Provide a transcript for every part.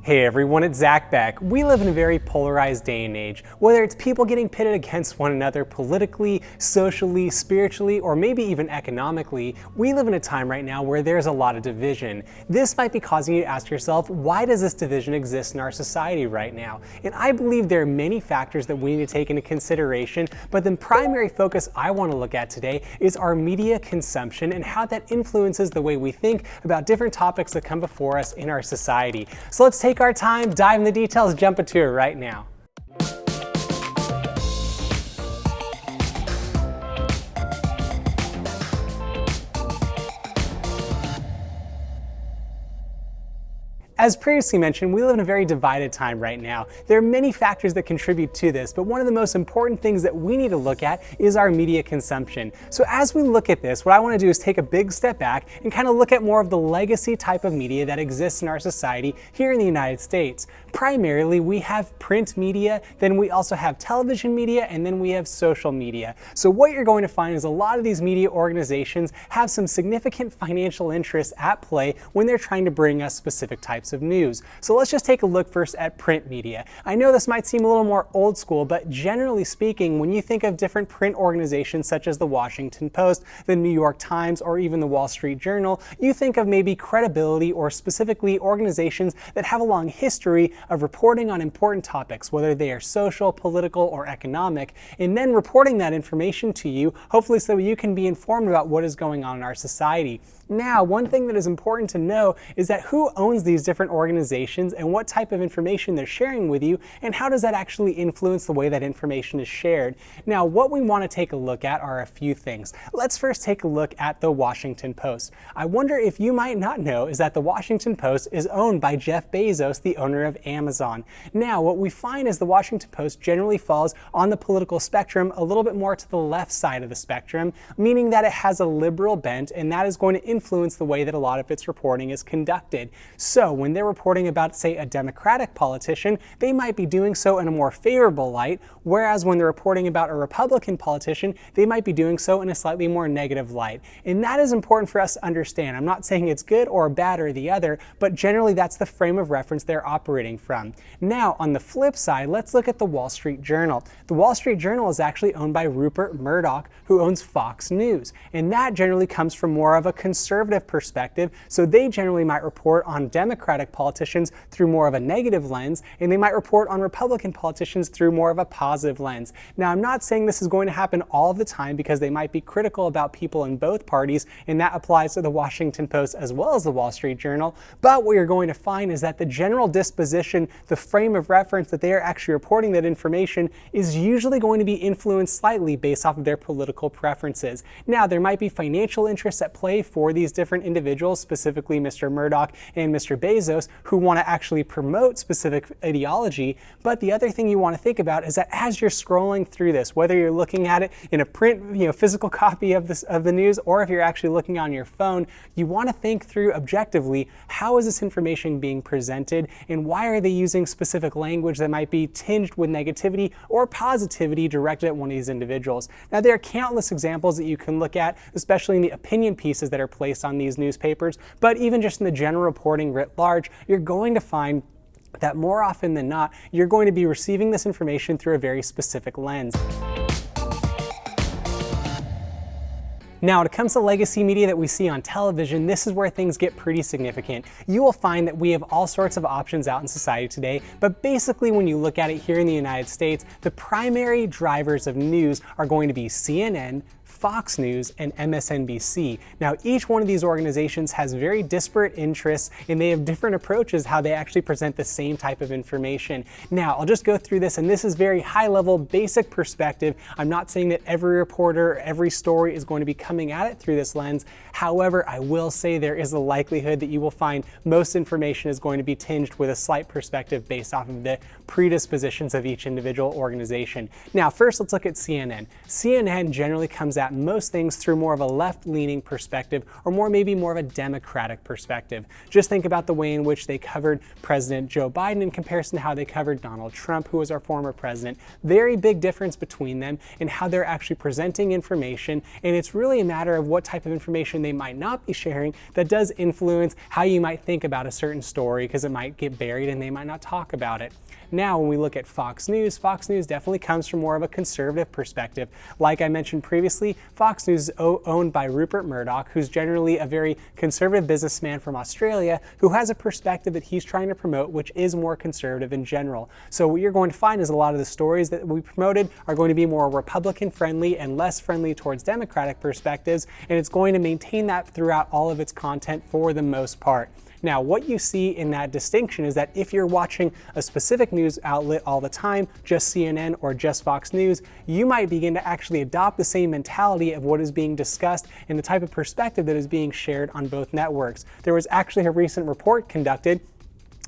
Hey everyone, it's Zack Beck. We live in a very polarized day and age. Whether it's people getting pitted against one another politically, socially, spiritually, or maybe even economically, we live in a time right now where there's a lot of division. This might be causing you to ask yourself, why does this division exist in our society right now? And I believe there are many factors that we need to take into consideration, but the primary focus I want to look at today is our media consumption and how that influences the way we think about different topics that come before us in our society. So let's take our time, dive in the details, jump into it right now. As previously mentioned, we live in a very divided time right now. There are many factors that contribute to this, but one of the most important things that we need to look at is our media consumption. So as we look at this, what I want to do is take a big step back and kind of look at more of the legacy type of media that exists in our society here in the United States. Primarily, we have print media, then we also have television media, and then we have social media. So what you're going to find is a lot of these media organizations have some significant financial interests at play when they're trying to bring us specific types of news. So let's just take a look first at print media. I know this might seem a little more old school, but generally speaking, when you think of different print organizations such as the Washington Post, the New York Times, or even the Wall Street Journal, you think of maybe credibility or specifically organizations that have a long history of reporting on important topics, whether they are social, political, or economic, and then reporting that information to you, hopefully so you can be informed about what is going on in our society. Now, one thing that is important to know is that who owns these different organizations and what type of information they're sharing with you, and how does that actually influence the way that information is shared. Now, what we want to take a look at are a few things. Let's first take a look at the Washington Post. I wonder if you might not know is that the Washington Post is owned by Jeff Bezos, the owner of Amazon. Now, what we find is the Washington Post generally falls on the political spectrum a little bit more to the left side of the spectrum, meaning that it has a liberal bent, and that is going to influence the way that a lot of its reporting is conducted. So when they're reporting about, say, a Democratic politician, they might be doing so in a more favorable light, whereas when they're reporting about a Republican politician, they might be doing so in a slightly more negative light. And that is important for us to understand. I'm not saying it's good or bad or the other, but generally that's the frame of reference they're operating from. Now, on the flip side, let's look at the Wall Street Journal. The Wall Street Journal is actually owned by Rupert Murdoch, who owns Fox News. And that generally comes from more of a conservative perspective, so they generally might report on Democratic politicians through more of a negative lens, and they might report on Republican politicians through more of a positive lens. Now, I'm not saying this is going to happen all of the time because they might be critical about people in both parties, and that applies to the Washington Post as well as the Wall Street Journal, but what you're going to find is that the general disposition, the frame of reference that they are actually reporting that information is usually going to be influenced slightly based off of their political preferences. Now, there might be financial interests at play for these different individuals, specifically Mr. Murdoch and Mr. Bezos, who want to actually promote specific ideology. But the other thing you want to think about is that as you're scrolling through this, whether you're looking at it in a print, physical copy of the news, or if you're actually looking on your phone, you want to think through objectively, how is this information being presented, and why are they using specific language that might be tinged with negativity or positivity directed at one of these individuals. Now, there are countless examples that you can look at, especially in the opinion pieces that are placed on these newspapers, but even just in the general reporting writ large, you're going to find that more often than not, you're going to be receiving this information through a very specific lens. Now, when it comes to legacy media that we see on television, this is where things get pretty significant. You will find that we have all sorts of options out in society today, but basically when you look at it here in the United States, the primary drivers of news are going to be CNN, Fox News, and MSNBC. Now, each one of these organizations has very disparate interests, and they have different approaches how they actually present the same type of information. Now, I'll just go through this, and this is very high-level, basic perspective. I'm not saying that every reporter, every story is going to be coming at it through this lens. However, I will say there is a likelihood that you will find most information is going to be tinged with a slight perspective based off of the predispositions of each individual organization. Now, first, let's look at CNN. CNN generally comes at at most things through more of a left-leaning perspective, or maybe more of a Democratic perspective. Just think about the way in which they covered President Joe Biden in comparison to how they covered Donald Trump, who was our former president. Very big difference between them in how they're actually presenting information, and it's really a matter of what type of information they might not be sharing that does influence how you might think about a certain story, because it might get buried and they might not talk about it. Now, when we look at Fox News definitely comes from more of a conservative perspective. Like I mentioned previously, Fox News is owned by Rupert Murdoch, who's generally a very conservative businessman from Australia who has a perspective that he's trying to promote, which is more conservative in general. So what you're going to find is a lot of the stories that we promoted are going to be more Republican friendly and less friendly towards Democratic perspectives, and it's going to maintain that throughout all of its content for the most part. Now, what you see in that distinction is that if you're watching a specific news outlet all the time, just CNN or just Fox News, you might begin to actually adopt the same mentality of what is being discussed and the type of perspective that is being shared on both networks. There was actually a recent report conducted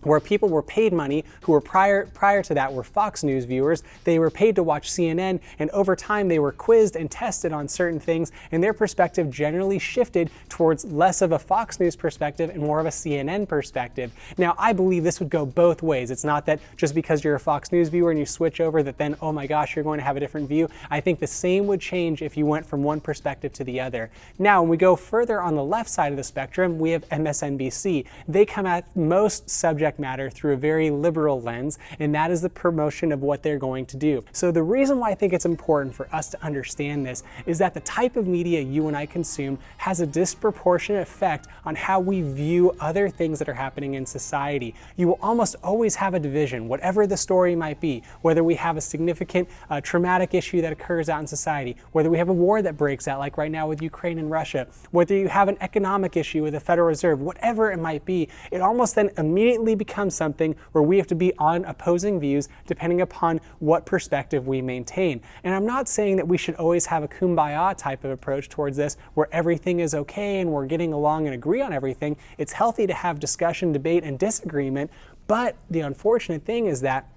where people were paid money who were prior to that were Fox News viewers. They were paid to watch CNN, and over time they were quizzed and tested on certain things, and their perspective generally shifted towards less of a Fox News perspective and more of a CNN perspective. Now, I believe this would go both ways. It's not that just because you're a Fox News viewer and you switch over that then, oh my gosh, you're going to have a different view. I think the same would change if you went from one perspective to the other. Now, when we go further on the left side of the spectrum, we have MSNBC. They come at most subject matter through a very liberal lens, and that is the promotion of what they're going to do. So the reason why I think it's important for us to understand this is that the type of media you and I consume has a disproportionate effect on how we view other things that are happening in society. You will almost always have a division, whatever the story might be, whether we have a significant traumatic issue that occurs out in society, whether we have a war that breaks out like right now with Ukraine and Russia, whether you have an economic issue with the Federal Reserve, whatever it might be, it almost then immediately becomes something where we have to be on opposing views depending upon what perspective we maintain. And I'm not saying that we should always have a kumbaya type of approach towards this where everything is okay and we're getting along and agree on everything. It's healthy to have discussion, debate, and disagreement, but the unfortunate thing is that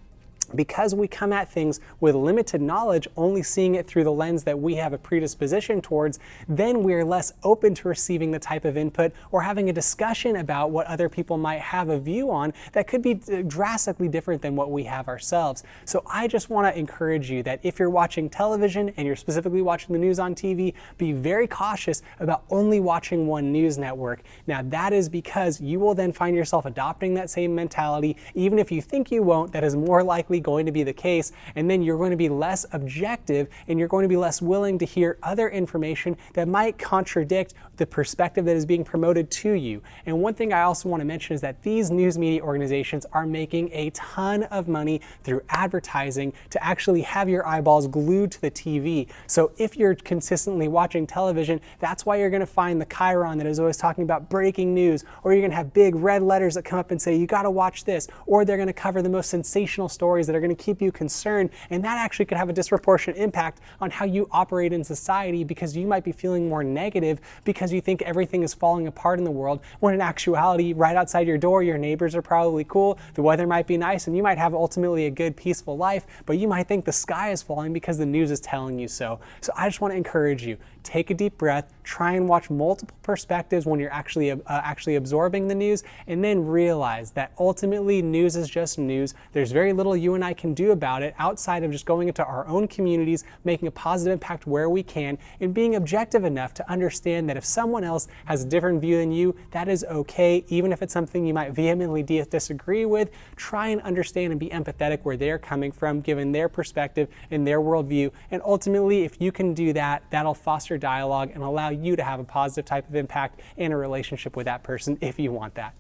because we come at things with limited knowledge, only seeing it through the lens that we have a predisposition towards, then we're less open to receiving the type of input or having a discussion about what other people might have a view on that could be drastically different than what we have ourselves. So I just want to encourage you that if you're watching television and you're specifically watching the news on TV, be very cautious about only watching one news network. Now, that is because you will then find yourself adopting that same mentality, even if you think you won't. That is more likely going to be the case, and then you're going to be less objective and you're going to be less willing to hear other information that might contradict the perspective that is being promoted to you. And one thing I also want to mention is that these news media organizations are making a ton of money through advertising to actually have your eyeballs glued to the TV. So if you're consistently watching television, that's why you're going to find the chyron that is always talking about breaking news, or you're going to have big red letters that come up and say you got to watch this, or they're going to cover the most sensational stories that are going to keep you concerned, and that actually could have a disproportionate impact on how you operate in society, because you might be feeling more negative because you think everything is falling apart in the world, when in actuality, right outside your door, your neighbors are probably cool, the weather might be nice, and you might have ultimately a good, peaceful life, but you might think the sky is falling because the news is telling you so. So I just want to encourage you, take a deep breath, try and watch multiple perspectives when you're actually absorbing the news, and then realize that ultimately news is just news. There's very little you and I can do about it outside of just going into our own communities, making a positive impact where we can, and being objective enough to understand that if someone else has a different view than you, that is okay. Even if it's something you might vehemently disagree with, try and understand and be empathetic where they're coming from, given their perspective and their worldview. And ultimately, if you can do that, that'll foster dialogue and allow you to have a positive type of impact in a relationship with that person if you want that.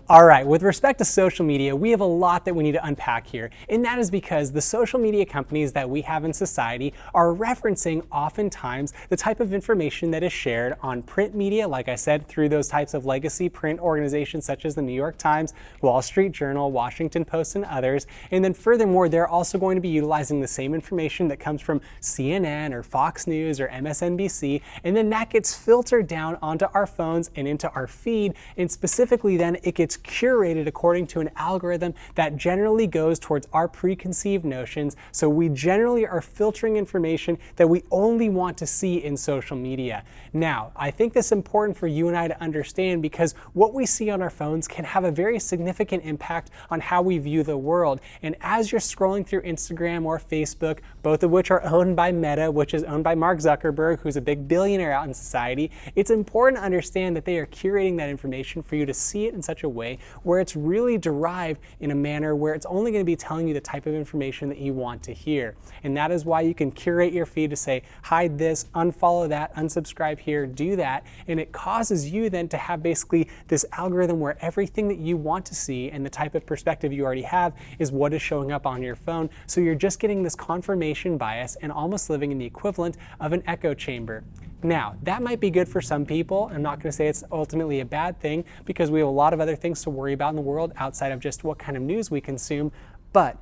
All right, with respect to social media, we have a lot that we need to unpack here, and that is because the social media companies that we have in society are referencing oftentimes the type of information that is shared on print media, like I said, through those types of legacy print organizations such as the New York Times, Wall Street Journal, Washington Post, and others. And then furthermore, they're also going to be utilizing the same information that comes from CNN or Fox News or MSNBC, and then that gets filtered down onto our phones and into our feed, and specifically then it gets it's curated according to an algorithm that generally goes towards our preconceived notions. So we generally are filtering information that we only want to see in social media. Now, I think this is important for you and I to understand because what we see on our phones can have a very significant impact on how we view the world. And as you're scrolling through Instagram or Facebook, both of which are owned by Meta, which is owned by Mark Zuckerberg, who's a big billionaire out in society, it's important to understand that they are curating that information for you to see it in such a way where it's really derived in a manner where it's only going to be telling you the type of information that you want to hear. And that is why you can curate your feed to say, hide this, unfollow that, unsubscribe here, do that. And it causes you then to have basically this algorithm where everything that you want to see and the type of perspective you already have is what is showing up on your phone. So you're just getting this confirmation bias and almost living in the equivalent of an echo chamber. Now, that might be good for some people. I'm not going to say it's ultimately a bad thing because we have a lot of other things to worry about in the world outside of just what kind of news we consume. But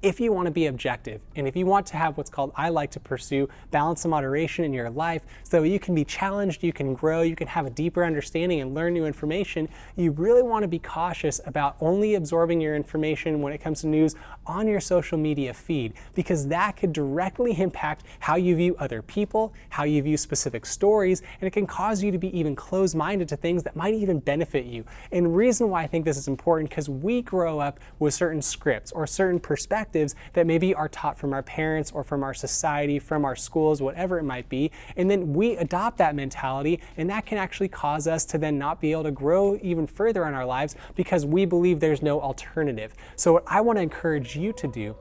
if you want to be objective, and if you want to have what's called, I like to pursue, balance and moderation in your life so that you can be challenged, you can grow, you can have a deeper understanding and learn new information, you really want to be cautious about only absorbing your information when it comes to news on your social media feed, because that could directly impact how you view other people, how you view specific stories, and it can cause you to be even closed-minded to things that might even benefit you. And the reason why I think this is important, because we grow up with certain scripts or certain perspectives that maybe are taught from our parents or from our society, from our schools, whatever it might be, and then we adopt that mentality, and that can actually cause us to then not be able to grow even further in our lives because we believe there's no alternative. So what I want to encourage you to do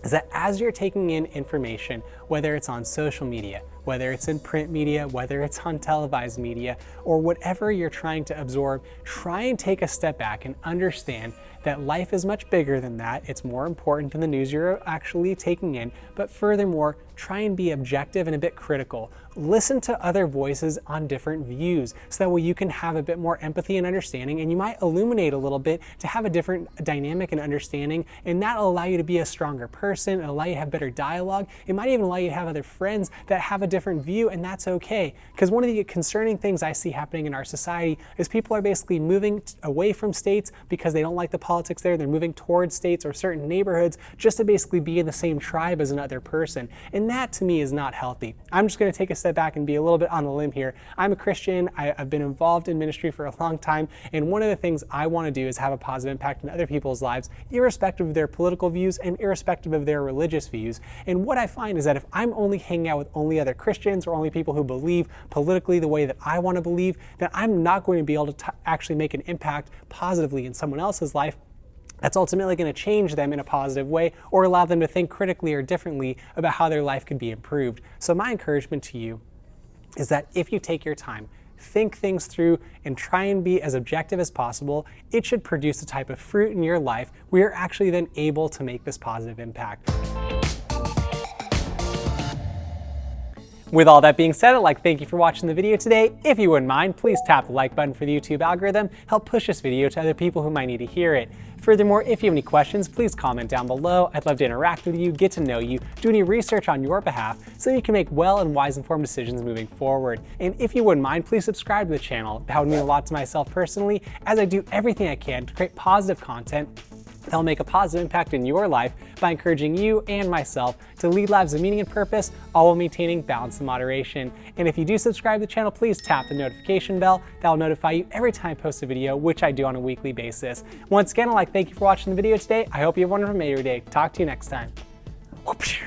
is that as you're taking in information, whether it's on social media, whether it's in print media, whether it's on televised media, or whatever you're trying to absorb, try and take a step back and understand that life is much bigger than that. It's more important than the news you're actually taking in, but furthermore, try and be objective and a bit critical. Listen to other voices on different views so that way you can have a bit more empathy and understanding, and you might illuminate a little bit to have a different dynamic and understanding, and that'll allow you to be a stronger person, it'll allow you to have better dialogue, it might even allow you to have other friends that have a different view, and that's okay. Because one of the concerning things I see happening in our society is people are basically moving away from states because they don't like the politics there, they're moving towards states or certain neighborhoods just to basically be in the same tribe as another person, and that to me is not healthy. I'm just going to take a step back and be a little bit on the limb here. I'm a Christian, I've been involved in ministry for a long time, and one of the things I want to do is have a positive impact on other people's lives, irrespective of their political views and irrespective of their religious views. And what I find is that if I'm only hanging out with only other Christians or only people who believe politically the way that I want to believe, then I'm not going to be able to actually make an impact positively in someone else's life that's ultimately going to change them in a positive way or allow them to think critically or differently about how their life could be improved. So my encouragement to you is that if you take your time, think things through, and try and be as objective as possible, it should produce a type of fruit in your life where you're actually then able to make this positive impact. With all that being said, I'd like to thank you for watching the video today. If you wouldn't mind, please tap the like button for the YouTube algorithm, help push this video to other people who might need to hear it. Furthermore, if you have any questions, please comment down below. I'd love to interact with you, get to know you, do any research on your behalf so you can make well and wise informed decisions moving forward. And if you wouldn't mind, please subscribe to the channel. That would mean a lot to myself personally, as I do everything I can to create positive content that'll make a positive impact in your life by encouraging you and myself to lead lives of meaning and purpose, all while maintaining balance and moderation. And if you do subscribe to the channel, please tap the notification bell. That'll notify you every time I post a video, which I do on a weekly basis. Once again, I'd like to thank you for watching the video today. I hope you have a wonderful day. Talk to you next time. Whoopsh.